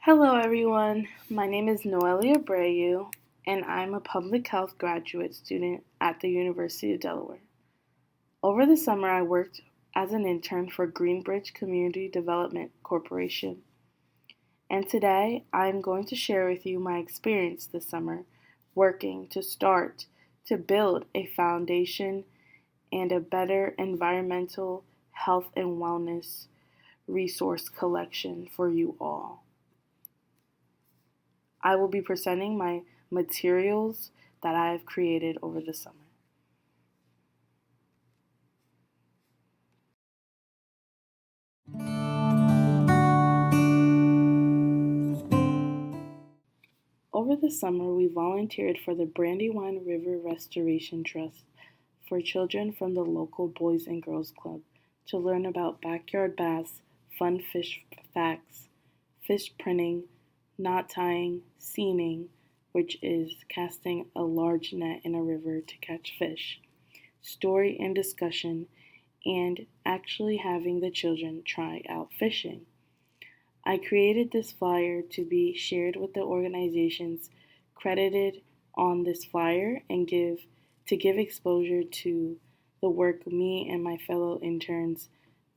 Hello everyone, my name is Noelly and I'm a public health graduate student at the University of Delaware. Over the summer I worked as an intern for GreenBridge Community Development Corporation, and today I'm going to share with you my experience this summer working to build a foundation and a better environmental health and wellness resource collection for you all. I will be presenting my materials that I have created over the summer. Over the summer, we volunteered for the Brandywine River Restoration Trust for children from the local Boys and Girls Club to learn about backyard bass, fun fish facts, fish printing, knot tying, seining, which is casting a large net in a river to catch fish, story and discussion, and actually having the children try out fishing. I created this flyer to be shared with the organizations credited on this flyer and give exposure to the work me and my fellow interns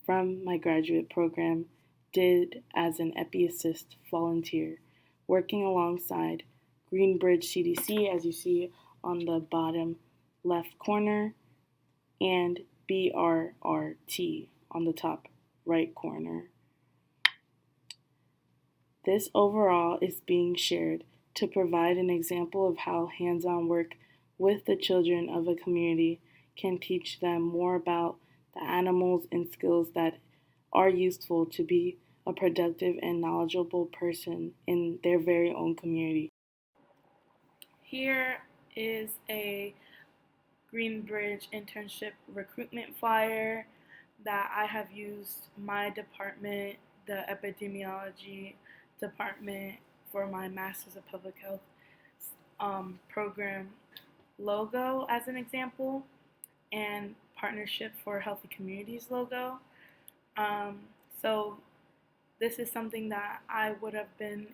from my graduate program did as an EpiAssist volunteer, working alongside GreenBridge CDC, as you see on the bottom left corner, and BRRT on the top right corner. This overall is being shared to provide an example of how hands-on work with the children of a community can teach them more about the animals and skills that are useful to be a productive and knowledgeable person in their very own community. Here is a GreenBridge internship recruitment flyer that I have used my department, the epidemiology department, for my Masters of Public Health program logo as an example, and Partnership for Healthy Communities logo. So this is something that I would have been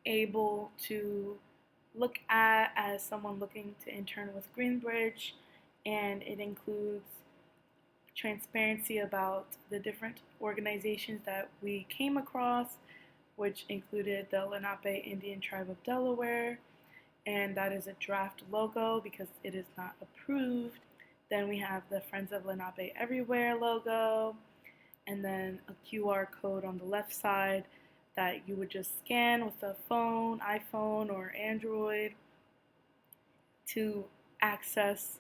able to look at as someone looking to intern with GreenBridge, and it includes transparency about the different organizations that we came across, which included the Lenape Indian Tribe of Delaware, and that is a draft logo because it is not approved. Then we have the Friends of Lenape Everywhere logo, and then a QR code on the left side that you would just scan with a phone, iPhone or Android, to access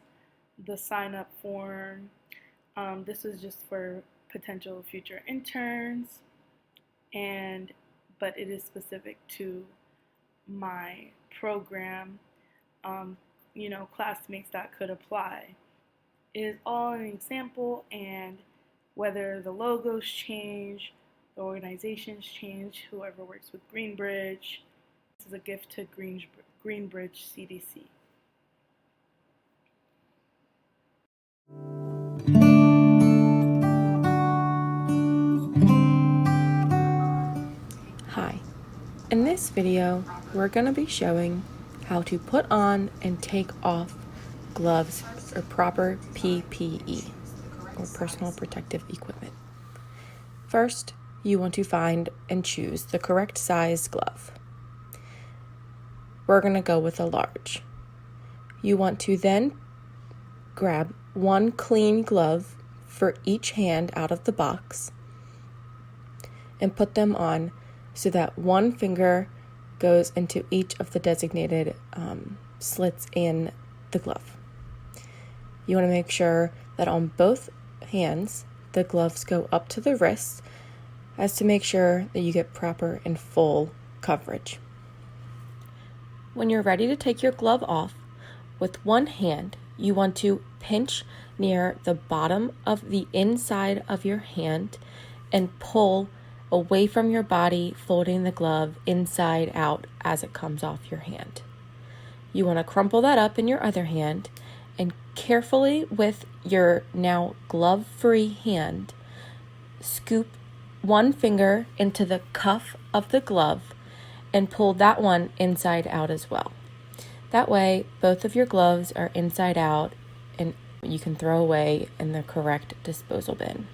the sign-up form. This is just for potential future interns, but it is specific to my program, classmates that could apply. It is all an example, and whether the logos change, the organizations change, whoever works with GreenBridge, this is a gift to GreenBridge CDC. Hi, in this video we're going to be showing how to put on and take off gloves or proper PPE or personal protective equipment. First, you want to find and choose the correct size glove. We're going to go with a large. You want to then grab one clean glove for each hand out of the box and put them on so that one finger goes into each of the designated slits in the glove. You want to make sure that on both hands the gloves go up to the wrists, as to make sure that you get proper and full coverage. When you're ready to take your glove off, with one hand you want to pinch near the bottom of the inside of your hand and pull away from your body, folding the glove inside out as it comes off your hand. You want to crumple that up in your other hand and carefully, with your now glove-free hand, scoop one finger into the cuff of the glove and pull that one inside out as well. That way, both of your gloves are inside out and you can throw away in the correct disposal bin.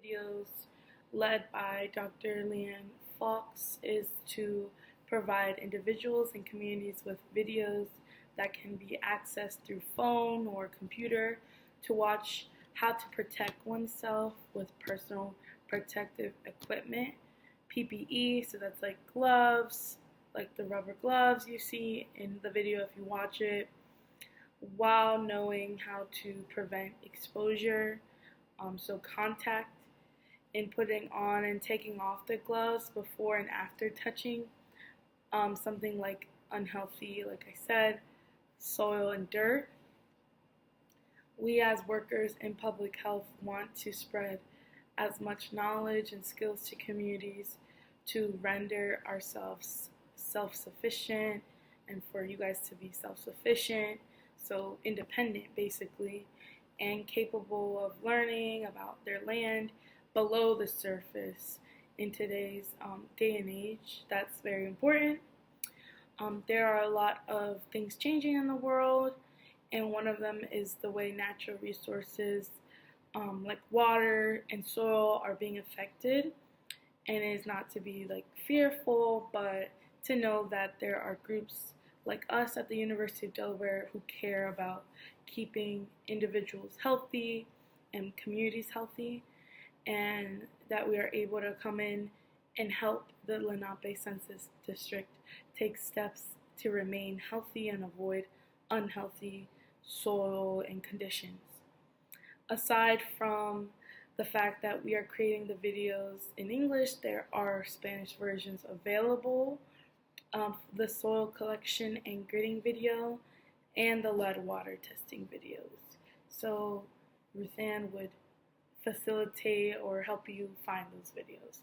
Videos led by Dr. Leanne Fox is to provide individuals and communities with videos that can be accessed through phone or computer to watch how to protect oneself with personal protective equipment, PPE, so that's like gloves, like the rubber gloves you see in the video if you watch it, while knowing how to prevent exposure, so contact in putting on and taking off the gloves before and after touching something like unhealthy, like I said, soil and dirt. We as workers in public health want to spread as much knowledge and skills to communities to render ourselves self-sufficient and for you guys to be self-sufficient, so independent basically, and capable of learning about their land below the surface in today's day and age. That's very important. There are a lot of things changing in the world, and one of them is the way natural resources like water and soil are being affected. And it is not to be like fearful, but to know that there are groups like us at the University of Delaware who care about keeping individuals healthy and communities healthy, and that we are able to come in and help the Lenape Census District take steps to remain healthy and avoid unhealthy soil and conditions. Aside from the fact that we are creating the videos in English, there are Spanish versions available, the soil collection and gritting video, and the lead water testing videos. So Ruthann would facilitate or help you find those videos.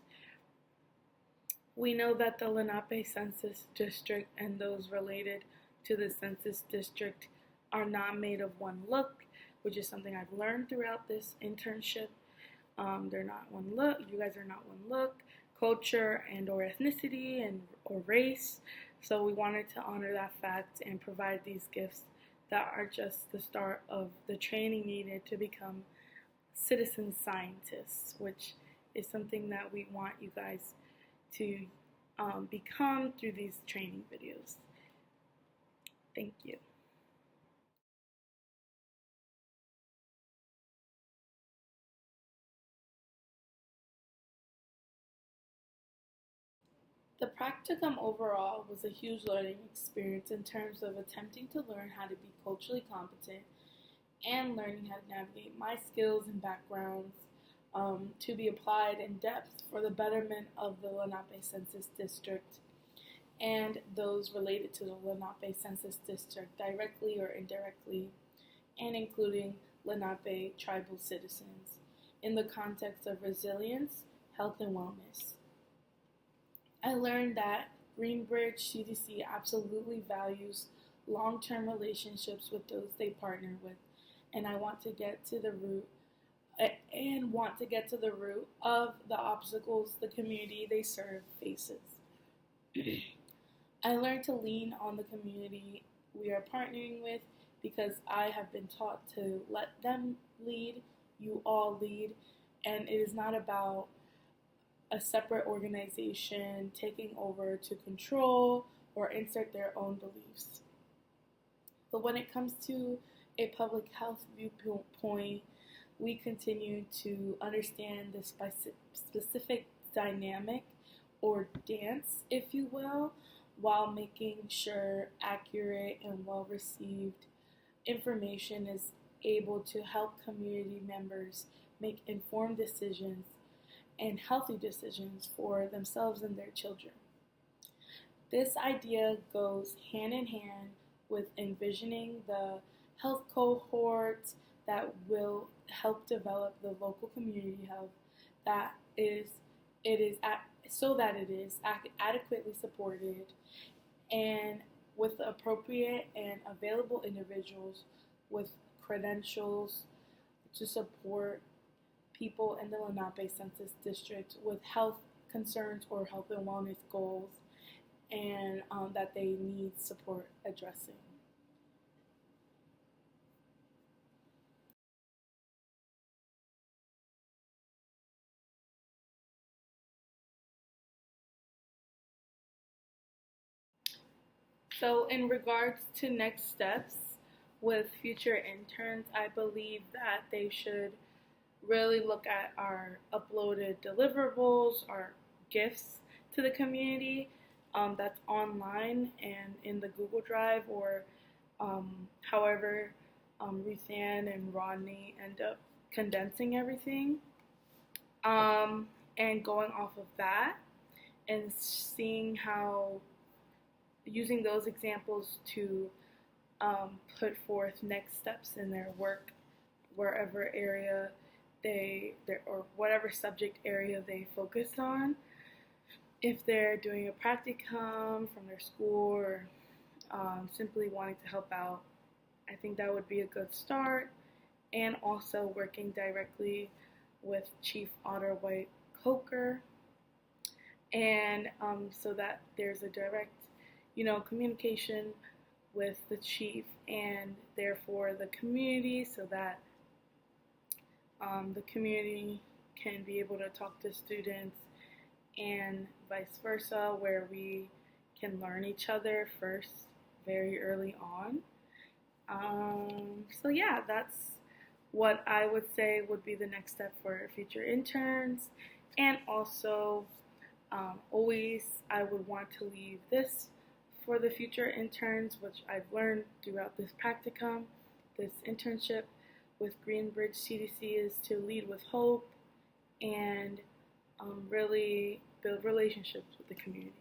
We know that the Lenape Census District and those related to the Census District are not made of one look, which is something I've learned throughout this internship. They're not one look. You guys are not one look, culture and or ethnicity and or race. So we wanted to honor that fact and provide these gifts that are just the start of the training needed to become citizen scientists, which is something that we want you guys to become through these training videos. Thank you. The practicum overall was a huge learning experience in terms of attempting to learn how to be culturally competent and learning how to navigate my skills and backgrounds to be applied in depth for the betterment of the Lenape Census District and those related to the Lenape Census District directly or indirectly, and including Lenape tribal citizens in the context of resilience, health, and wellness. I learned that GreenBridge CDC absolutely values long-term relationships with those they partner with, and I want to get to the root of the obstacles the community they serve faces. I learned to lean on the community we are partnering with because I have been taught to let them lead, you all lead, and it is not about a separate organization taking over to control or insert their own beliefs. But when it comes to a public health viewpoint, we continue to understand the specific dynamic or dance, if you will, while making sure accurate and well-received information is able to help community members make informed decisions and healthy decisions for themselves and their children. This idea goes hand in hand with envisioning the health cohorts that will help develop the local community health so that it is adequately supported and with the appropriate and available individuals with credentials to support people in the Lenape Census District with health concerns or health and wellness goals, and that they need support addressing. So, in regards to next steps with future interns, I believe that they should really look at our uploaded deliverables, our gifts to the community that's online and in the Google Drive, or however Ruthann and Rodney end up condensing everything, and going off of that and seeing how using those examples to put forth next steps in their work, wherever area or whatever subject area they focus on. If they're doing a practicum from their school, or simply wanting to help out, I think that would be a good start. And also working directly with Chief Otter White Coker, and so that there's a direct, communication with the chief and therefore the community, so that the community can be able to talk to students and vice versa, where we can learn each other first very early on. So yeah, that's what I would say would be the next step for future interns. And also, always I would want to leave this for the future interns, which I've learned throughout this practicum, this internship with GreenBridge CDC, is to lead with hope and really build relationships with the community.